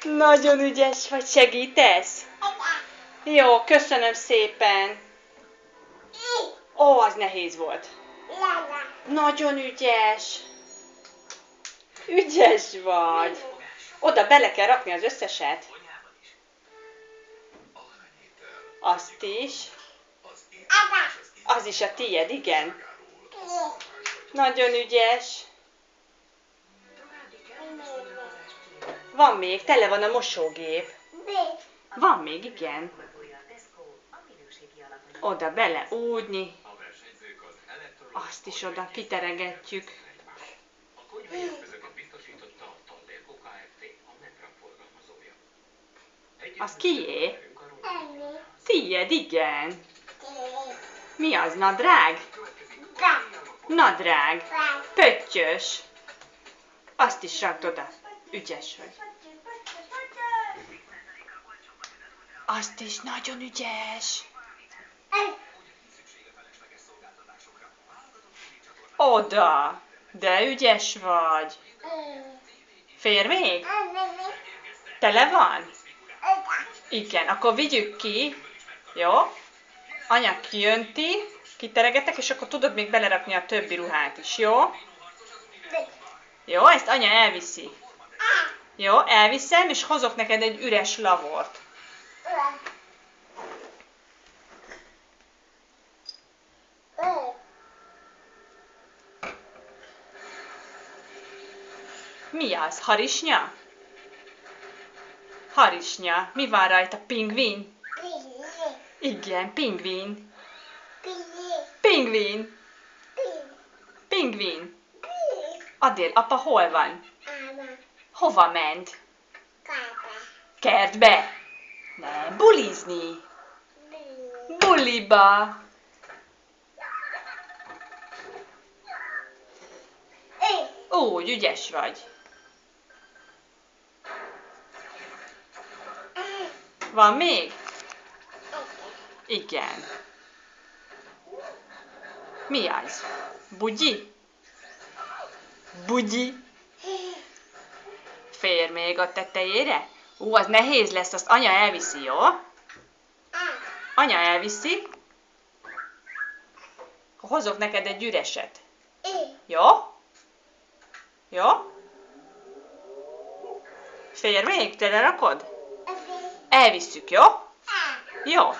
Nagyon ügyes vagy, segítesz? Jó, köszönöm szépen. Ó, az nehéz volt. Nagyon ügyes. Ügyes vagy. Oda bele kell rakni az összeset. Azt is. Az is a tiéd, igen. Nagyon ügyes. Van még, tele van a mosógép. Van még, igen. Oda bele údni. Azt is oda kiteregetjük. Az kié? Tiéd, igen. Mi az, nadrág? Nadrág. Pöttyös. Azt is rakd oda. Ügyes vagy. Azt is nagyon ügyes. Oda. De ügyes vagy. Fér még? Tele van? Igen, akkor vigyük ki. Jó? Anya kijönti, kiteregetek, és akkor tudod még belerakni a többi ruhát is, jó? Jó, ezt anya elviszi. Jó, elviszem, és hozok neked egy üres lavort. Mi az? Harisnya? Harisnya. Mi van rajta? Pingvin? Igen, pingvin. Pingvin. Pingvin. Adél, apa hol van? Hova ment? Kertbe. Nem, bulizni. Buliba. Úgy, ügyes vagy. Van még? Igen. Mi az? Bugyi? Bugyi? Fér még a tetejére? Az nehéz lesz, azt anya elviszi, jó? Anya elviszi. Hozok neked egy üreset. Jó? Jó? Fér még? Te lerakod? Elvisszük, jó? Jó.